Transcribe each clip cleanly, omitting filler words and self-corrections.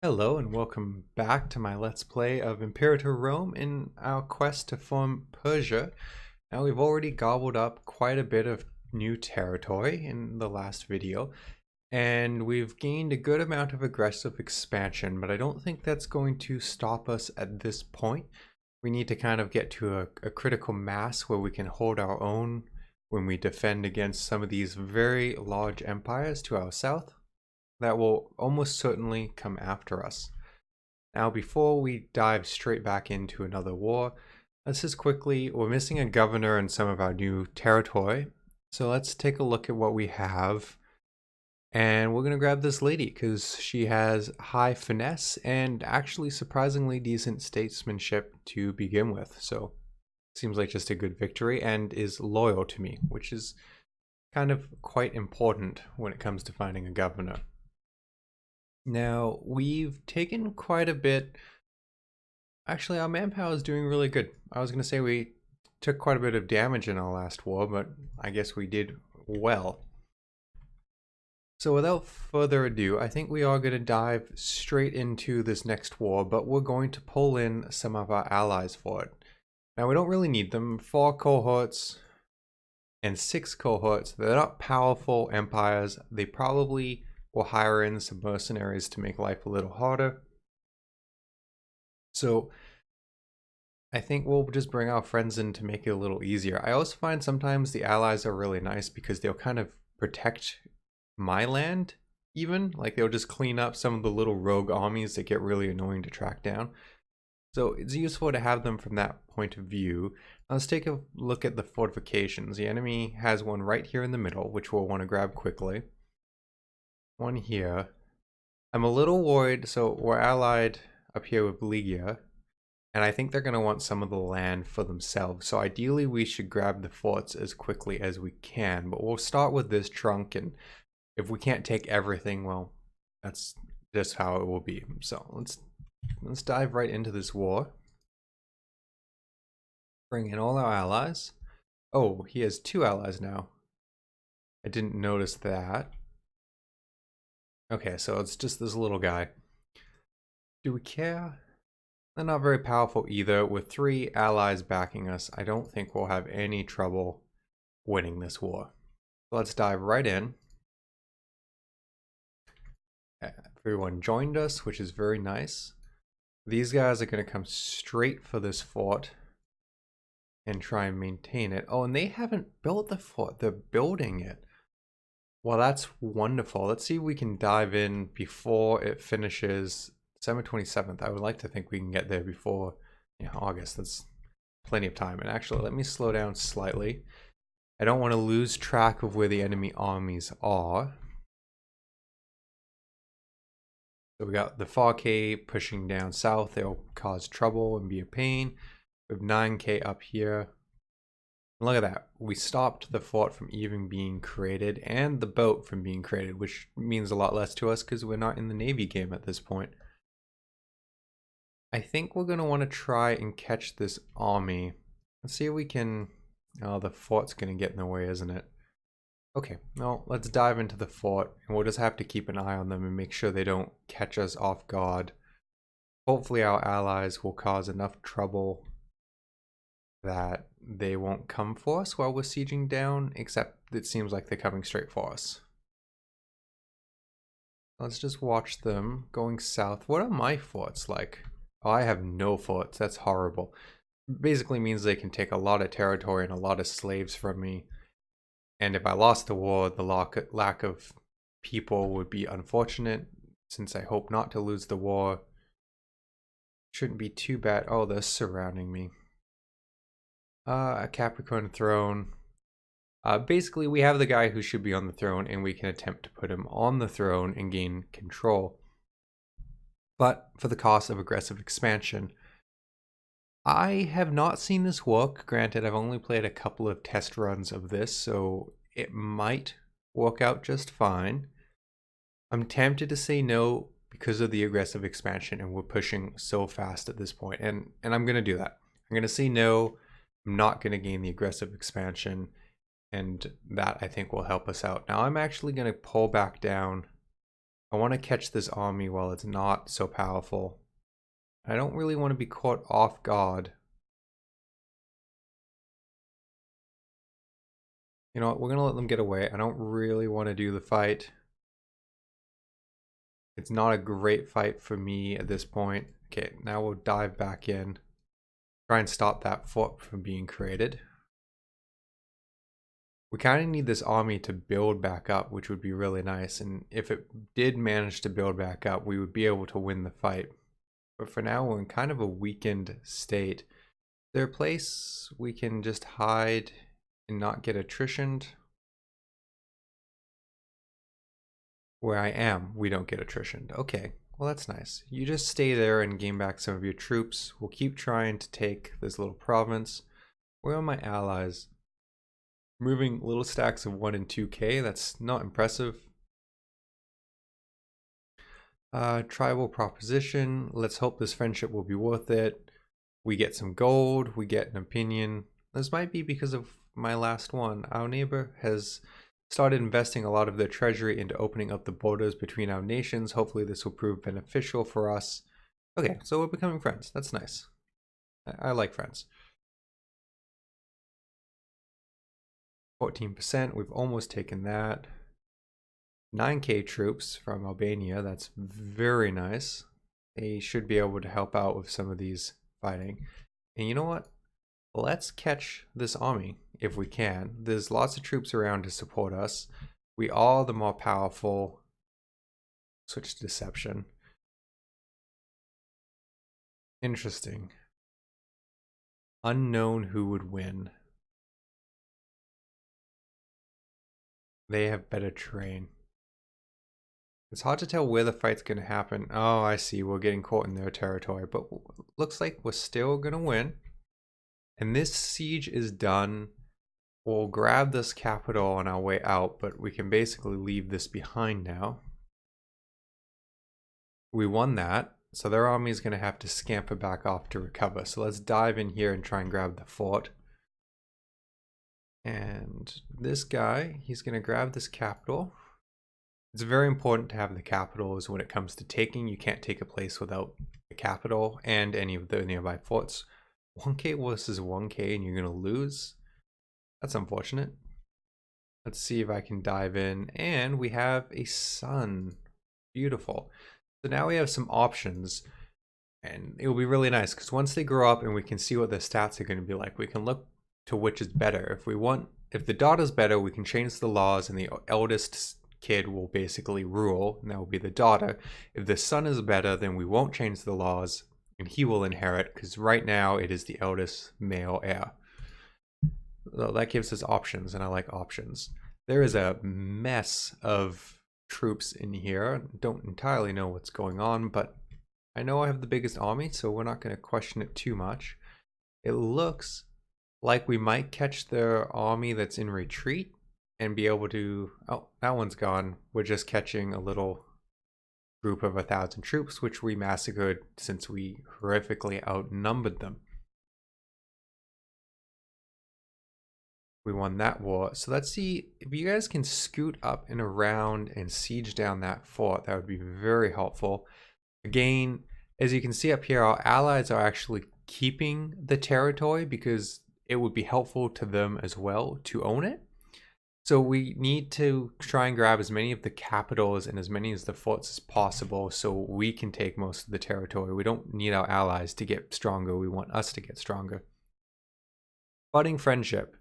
Hello and welcome back to my Let's Play of Imperator Rome in our quest to form Persia. Now we've already gobbled up quite a bit of new territory in the last video, and we've gained a good amount of aggressive expansion, but I don't think that's going to stop us at this point. We need to kind of get to a critical mass where we can hold our own when we defend against some of these very large empires to our south that will almost certainly come after us. Now, before we dive straight back into another war, let's just quickly, we're missing a governor in some of our new territory. So let's take a look at what we have. And we're going to grab this lady because she has high finesse and actually surprisingly decent statesmanship to begin with. So seems like just a good victory and is loyal to me, which is kind of quite important when it comes to finding a governor. Now, we've taken quite a bit. Actually, our manpower is doing really good. I was going to say we took quite a bit of damage in our last war, but I guess we did well. So without further ado, I think we are going to dive straight into this next war, but we're going to pull in some of our allies for it. Now, we don't really need them. 4 cohorts and 6 cohorts. They're not powerful empires. They probably will hire in some mercenaries to make life a little harder. So I think we'll just bring our friends in to make it a little easier. I also find sometimes the allies are really nice because they'll kind of protect my land even. Like they'll just clean up some of the little rogue armies that get really annoying to track down. So it's useful to have them from that point of view. Now let's take a look at the fortifications. The enemy has one right here in the middle, which we'll want to grab quickly. One here. I'm a little worried, so we're allied up here with Phrygia, and I think they're going to want some of the land for themselves. So ideally we should grab the forts as quickly as we can, but we'll start with this trunk, and if we can't take everything, well, that's just how it will be. So let's dive right into this war. Bring in all our allies. Oh, he has 2 allies now. I didn't notice that. Okay, so it's just this little guy. Do we care? They're not very powerful either. With 3 allies backing us, I don't think we'll have any trouble winning this war. Let's dive right in. Everyone joined us, which is very nice. These guys are going to come straight for this fort and try and maintain it. Oh, and they haven't built the fort. They're building it. Well, that's wonderful. Let's see if we can dive in before it finishes December 27th. I would like to think we can get there before August. That's plenty of time. And actually, let me slow down slightly. I don't want to lose track of where the enemy armies are. So we got the 4K pushing down south. They'll cause trouble and be a pain. We have 9K up here. Look at that. We stopped the fort from even being created and the boat from being created, which means a lot less to us because we're not in the Navy game at this point. I think we're going to want to try and catch this army. Let's see if we can... Oh, the fort's going to get in the way, isn't it? Okay, well, let's dive into the fort, and we'll just have to keep an eye on them and make sure they don't catch us off guard. Hopefully our allies will cause enough trouble that they won't come for us while we're sieging down, except it seems like they're coming straight for us. Let's just watch them going south. What are my forts like? Oh, I have no forts. That's horrible. Basically means they can take a lot of territory and a lot of slaves from me. And if I lost the war, the lack of people would be unfortunate, since I hope not to lose the war. Shouldn't be too bad. Oh, they're surrounding me. A Capricorn throne. Basically, we have the guy who should be on the throne, and we can attempt to put him on the throne and gain control. But for the cost of aggressive expansion. I have not seen this work. Granted, I've only played a couple of test runs of this, so it might work out just fine. I'm tempted to say no because of the aggressive expansion, and we're pushing so fast at this point, and I'm going to do that. I'm going to say no. I'm not going to gain the aggressive expansion, and that I think will help us out. Now I'm actually going to pull back down I want to catch this army while it's not so powerful. I don't really want to be caught off guard. You know what, we're going to let them get away. I don't really want to do the fight. It's not a great fight for me at this point. Okay, now we'll dive back in. Try and stop that fort from being created. We kind of need this army to build back up, which would be really nice. And if it did manage to build back up, we would be able to win the fight. But for now, we're in kind of a weakened state. Is there a place we can just hide and not get attritioned? Where I am, we don't get attritioned. Okay, well that's nice. You just stay there and gain back some of your troops. We'll keep trying to take this little province. Where are my allies? Moving little stacks of 1 and 2k, that's not impressive. Tribal proposition. Let's hope this friendship will be worth it. We get some gold, we get an opinion. This might be because of my last one. Our neighbor has started investing a lot of their treasury into opening up the borders between our nations. Hopefully this will prove beneficial for us. Okay, so we're becoming friends. That's nice. I like friends. 14%, we've almost taken that. 9k troops from Albania, that's very nice. They should be able to help out with some of these fighting. And you know what? Let's catch this army if we can. There's lots of troops around to support us. We are the more powerful. Switch to deception. Interesting. Unknown who would win. They have better terrain. It's hard to tell where the fight's going to happen. Oh, I see. We're getting caught in their territory. But looks like we're still going to win. And this siege is done. We'll grab this capital on our way out, but we can basically leave this behind now. We won that. So their army is going to have to scamper back off to recover. So let's dive in here and try and grab the fort. And this guy, he's going to grab this capital. It's very important to have the capitals when it comes to taking. You can't take a place without the capital and any of the nearby forts. 1k versus 1k and you're going to lose. That's unfortunate. Let's see if I can dive in. And we have a son. Beautiful. So now we have some options. And it will be really nice because once they grow up and we can see what their stats are going to be like, we can look to which is better. If the daughter's better, we can change the laws and the eldest kid will basically rule, and that will be the daughter. If the son is better, then we won't change the laws and he will inherit, because right now it is the eldest male heir. So that gives us options, and I like options. There is a mess of troops in here. Don't entirely know what's going on, but I know I have the biggest army, so we're not going to question it too much. It looks like we might catch their army that's in retreat and be able to... Oh, that one's gone. We're just catching a little group of 1,000 troops, which we massacred since we horrifically outnumbered them. We won that war. So let's see if you guys can scoot up and around and siege down that fort. That would be very helpful. Again, as you can see up here, our allies are actually keeping the territory because it would be helpful to them as well to own it. So we need to try and grab as many of the capitals and as many of the forts as possible so we can take most of the territory. We don't need our allies to get stronger. We want us to get stronger. Budding friendship.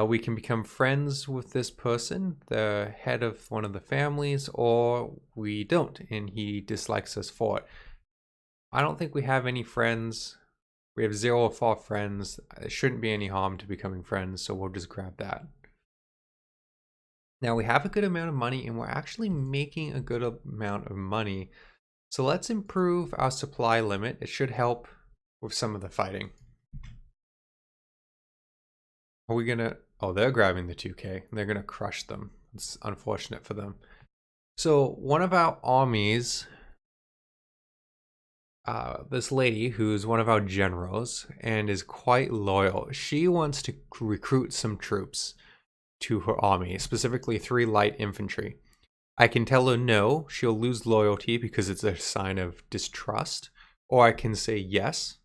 We can become friends with this person, the head of one of the families, or we don't, and he dislikes us for it. I don't think we have any friends. We have 0 or 4 friends. It shouldn't be any harm to becoming friends, so we'll just grab that. Now we have a good amount of money, and we're actually making a good amount of money. So let's improve our supply limit. It should help with some of the fighting. Are we gonna... Oh, they're grabbing the 2k. They're gonna crush them. It's unfortunate for them. So one of our armies, this lady who's one of our generals and is quite loyal, she wants to recruit some troops to her army, specifically 3 light infantry. I can tell her no, she'll lose loyalty because it's a sign of distrust, or I can say yes.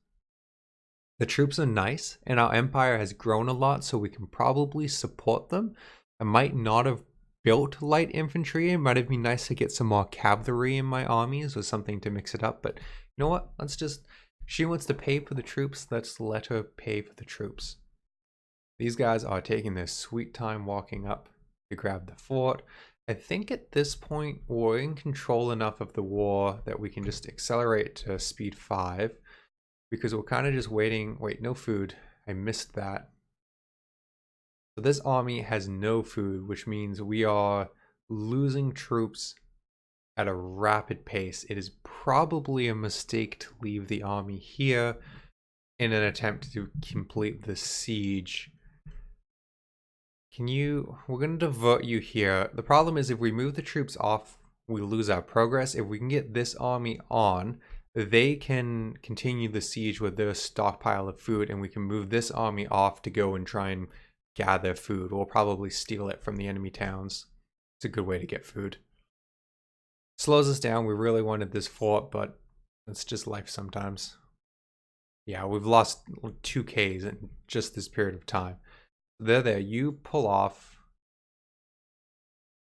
The troops are nice, and our empire has grown a lot, so we can probably support them. I might not have built light infantry. It might have been nice to get some more cavalry in my armies or something to mix it up, but you know what? Let's just. She wants to pay for the troops, let's let her pay for the troops. These guys are taking their sweet time walking up to grab the fort. I think at this point we're in control enough of the war that we can just accelerate to speed 5 because we're kind of just waiting. Wait, no food. I missed that. So this army has no food, which means we are losing troops at a rapid pace. It is probably a mistake to leave the army here in an attempt to complete the siege. We're going to divert you here. The problem is if we move the troops off, we lose our progress. If we can get this army on, they can continue the siege with their stockpile of food, and we can move this army off to go and try and gather food. We'll probably steal it from the enemy towns. It's a good way to get food. Slows us down. We really wanted this fort, but it's just life sometimes. Yeah, we've lost 2Ks in just this period of time. They're there. You pull off.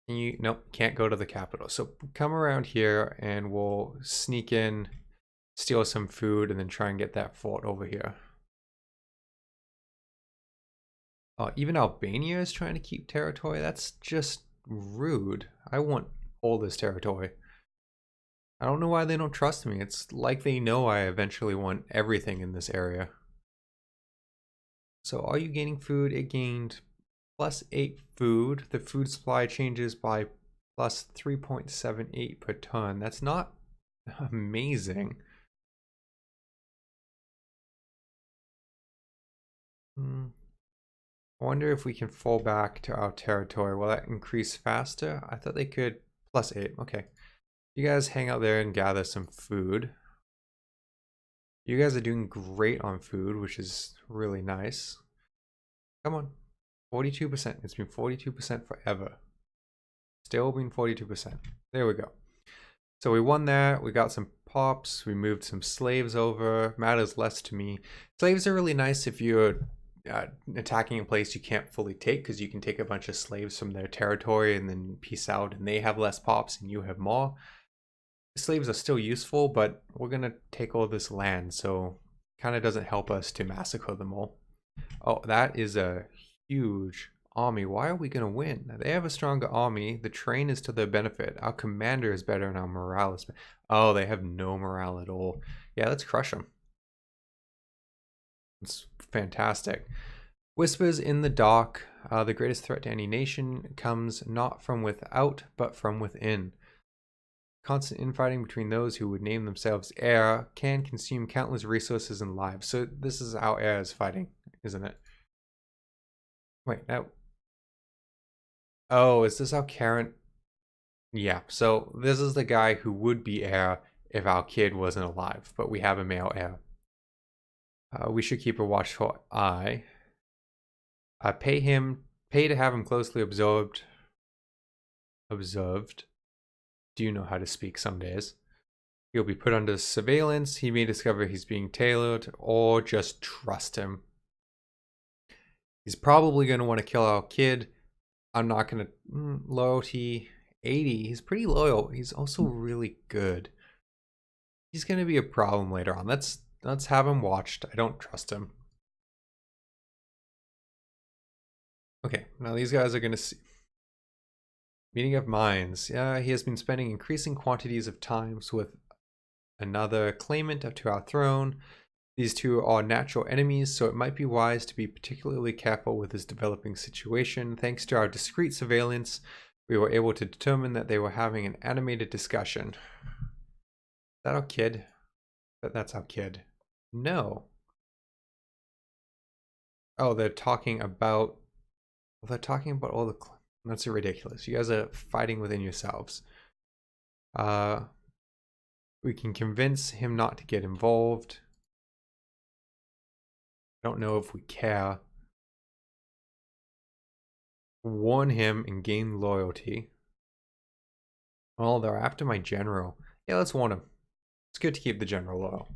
Nope, can't go to the capital. So come around here and we'll sneak in, steal some food, and then try and get that fort over here. Even Albania is trying to keep territory. That's just rude. I want all this territory. I don't know why they don't trust me. It's like they know I eventually want everything in this area. So are you gaining food? It gained +8 food. The food supply changes by +3.78 per ton. That's not amazing. I wonder if we can fall back to our territory. Will that increase faster? I thought they could. +8. Okay. You guys hang out there and gather some food. You guys are doing great on food, which is really nice. Come on. 42%. It's been 42% forever. Still been 42%. There we go. So we won that. We got some pops. We moved some slaves over. Matters less to me. Slaves are really nice if you're attacking a place you can't fully take, because you can take a bunch of slaves from their territory and then peace out, and they have less pops and you have more. Slaves are still useful, but we're going to take all this land, so it kind of doesn't help us to massacre them all. Oh, that is a huge army. Why are we going to win? They have a stronger army. The terrain is to their benefit. Our commander is better and our morale is better. Oh, they have no morale at all. Yeah, let's crush them. It's fantastic. Whispers in the dark. The greatest threat to any nation comes not from without, but from within. Constant infighting between those who would name themselves heir can consume countless resources and lives. So this is how heir is fighting, isn't it? Wait, no. Oh, is this how Karen? Yeah, so this is the guy who would be heir if our kid wasn't alive, but we have a male heir. We should keep a watchful eye. Pay to have him closely observed. Do you know how to speak some days? He'll be put under surveillance. He may discover he's being tailored, or just trust him. He's probably going to want to kill our kid. I'm not going to... loyalty 80. He's pretty loyal. He's also really good. He's going to be a problem later on. Let's have him watched. I don't trust him. Okay, now these guys are going to see... Meeting of minds. Yeah, he has been spending increasing quantities of times with another claimant to our throne. These two are natural enemies, so it might be wise to be particularly careful with his developing situation. Thanks to our discreet surveillance, we were able to determine that they were having an animated discussion. Is that our kid? That's our kid. No. Oh, they're talking about... Well, they're talking about all the... That's ridiculous. You guys are fighting within yourselves. We can convince him not to get involved. I don't know if we care. Warn him and gain loyalty. Oh, they're after my general. Yeah, let's warn them. It's good to keep the general loyal.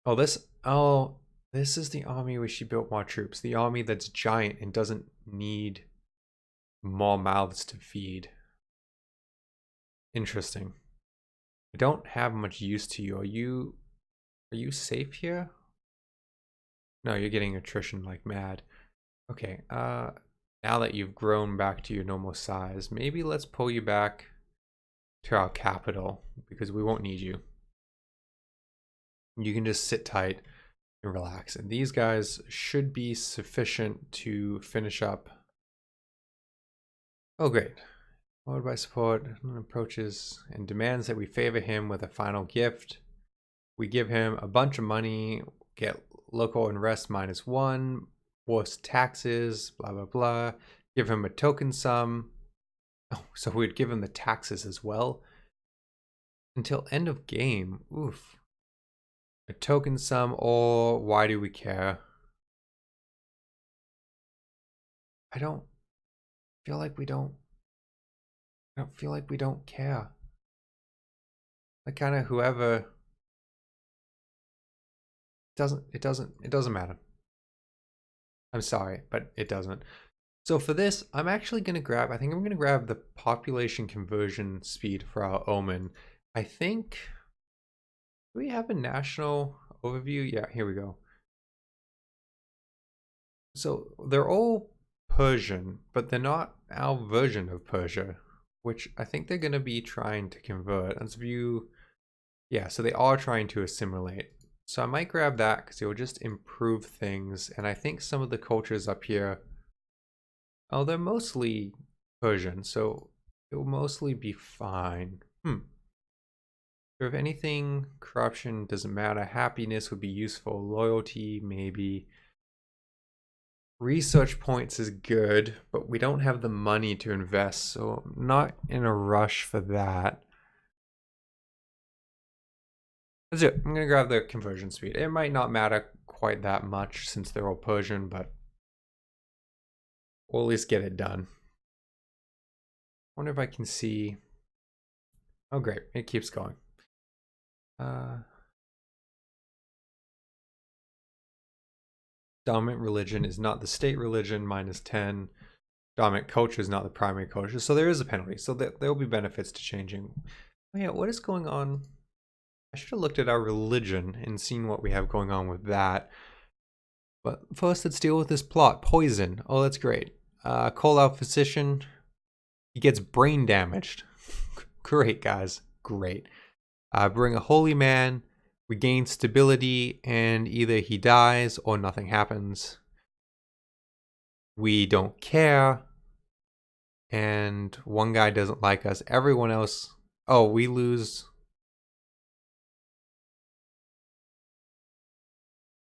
Oh, this is the army where she built more troops. The army that's giant and doesn't need more mouths to feed. Interesting. I don't have much use to you. Are you safe here? No, you're getting attrition like mad. Okay, now that you've grown back to your normal size, maybe let's pull you back to our capital because we won't need you. You can just sit tight and relax. And these guys should be sufficient to finish up. Oh, great. Followed by support, approaches and demands that we favor him with a final gift. We give him a bunch of money, get local unrest -1, worse taxes, blah, blah, blah. Give him a token sum. Oh, so we'd give him the taxes as well. Until end of game. Oof. A token sum, or why do we care? I don't feel like we don't care. Like kind of whoever it doesn't matter. I'm sorry, but it doesn't. So for this, I'm actually going to grab, I think I'm going to grab the population conversion speed for our Omen. I think, do we have a national overview? Yeah, here we go. So they're all Persian, but they're not our version of Persia, which I think they're going to be trying to convert. Let's view, yeah, so they are trying to assimilate. So I might grab that because it will just improve things. And I think some of the cultures up here, oh, they're mostly Persian, so it will mostly be fine. If anything, corruption doesn't matter. Happiness would be useful. Loyalty, maybe. Research points is good, but we don't have the money to invest, so I'm not in a rush for that. Let's do it. I'm going to grab the conversion speed. It might not matter quite that much since they're all Persian, but we'll at least get it done. I wonder if I can see. Oh, great. It keeps going. Dominant religion is not the state religion, -10. Dominant culture is not the primary culture, so there is a penalty. So there will be benefits to changing. Oh yeah, what is going on? I should have looked at our religion and seen what we have going on with that. But first, let's deal with this plot. Poison. Oh, that's great. Call out physician. He gets brain damaged. Great, guys. Great. Bring a holy man. We gain stability, and either he dies or nothing happens. We don't care. And one guy doesn't like us. Everyone else... Oh, we lose...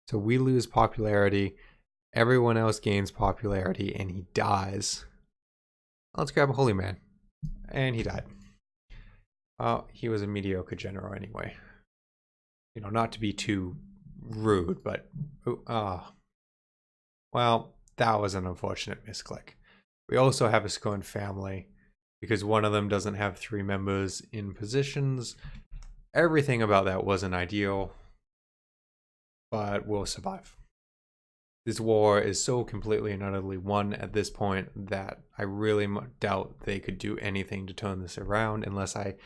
So we lose popularity. Everyone else gains popularity, and he dies. Let's grab a holy man. And he died. He was a mediocre general anyway. You know, not to be too rude, but... well, that was an unfortunate misclick. We also have a scorned family because one of them doesn't have 3 members in positions. Everything about that wasn't ideal, but we'll survive. This war is so completely and utterly won at this point that I really doubt they could do anything to turn this around unless I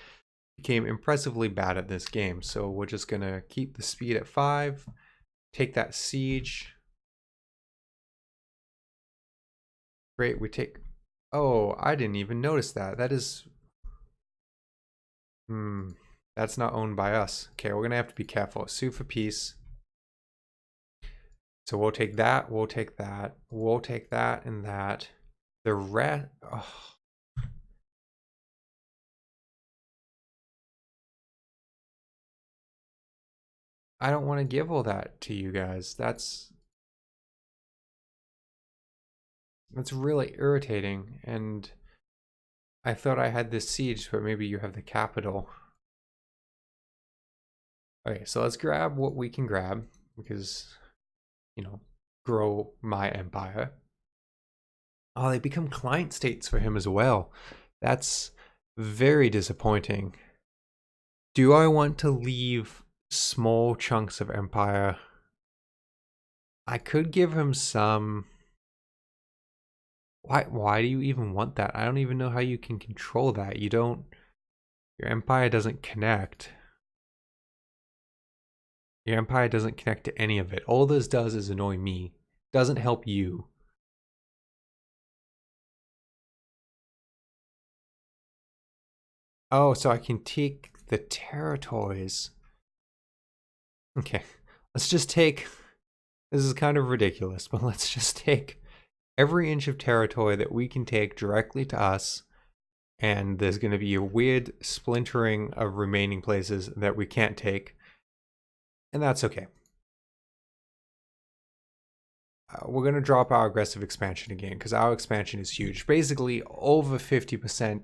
became impressively bad at this game. So we're just going to keep the speed at 5, take that siege. Great, we take... Oh, I didn't even notice that. That is... that's not owned by us. Okay, we're going to have to be careful. Sue for peace. So we'll take that, we'll take that, we'll take that and that. The rest... Oh. I don't want to give all that to you guys. That's really irritating. And I thought I had this siege, but maybe you have the capital. Okay, so let's grab what we can grab because, you know, grow my empire. Oh, they become client states for him as well. That's very disappointing. Do I want to leave small chunks of empire? I could give him some. Why do you even want that? I don't even know how you can control that. You don't. Your empire doesn't connect. Your empire doesn't connect to any of it. All this does is annoy me. Doesn't help you. Oh, so I can take the territories. Okay. Let's just take. This is kind of ridiculous, but let's just take every inch of territory that we can take directly to us, and there's going to be a weird splintering of remaining places that we can't take, and that's okay. We're going to drop our aggressive expansion again because our expansion is huge. Basically, over 50%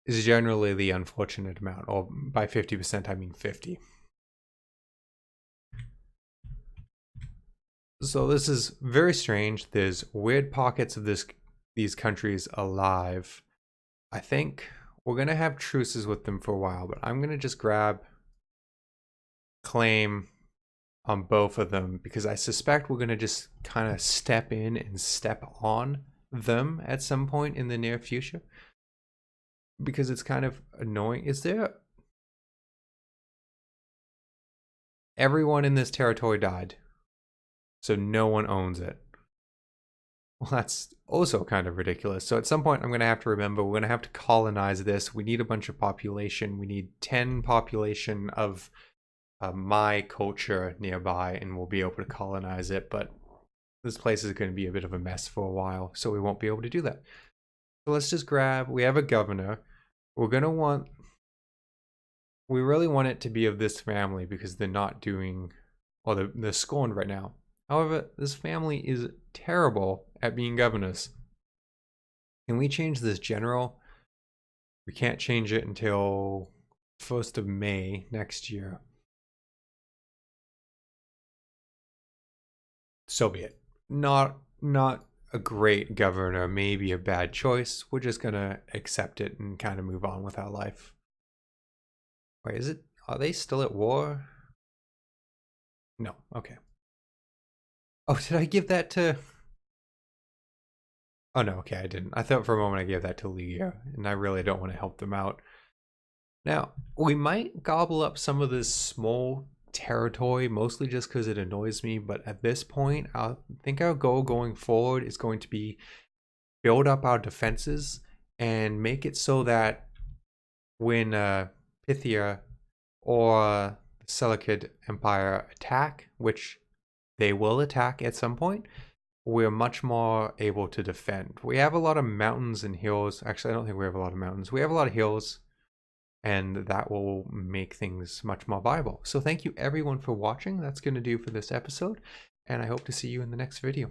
is generally the unfortunate amount, or by 50% I mean 50. So this is very strange. There's weird pockets of these countries alive. I think we're going to have truces with them for a while, but I'm going to just grab claim on both of them because I suspect we're going to just kind of step in and step on them at some point in the near future because it's kind of annoying. Is there... Everyone in this territory died, so no one owns it. Well, that's also kind of ridiculous. So at some point I'm going to have to remember we're going to have to colonize this. We need a bunch of population. We need 10 population of my culture nearby, and we'll be able to colonize it. But this place is going to be a bit of a mess for a while, so we won't be able to do that. So let's just grab... We have a governor. We're going to want... We really want it to be of this family because they're not doing... Well, they're scorned right now. However, this family is terrible at being governors. Can we change this general? We can't change it until 1st of May next year. So be it. Not a great governor, maybe a bad choice. We're just gonna accept it and kind of move on with our life. Wait, is it... Are they still at war? No, okay. Oh, did I give that to... Oh no, okay, I didn't. I thought for a moment I gave that to Ligia, and I really don't want to help them out. Now, we might gobble up some of this small territory, mostly just because it annoys me, but at this point, I think our goal going forward is going to be build up our defenses and make it so that when Phrygia or the Seleucid Empire attack, which they will attack at some point, we're much more able to defend. We have a lot of mountains and hills. Actually, I don't think we have a lot of mountains. We have a lot of hills, and that will make things much more viable. So thank you everyone for watching. That's going to do for this episode, and I hope to see you in the next video.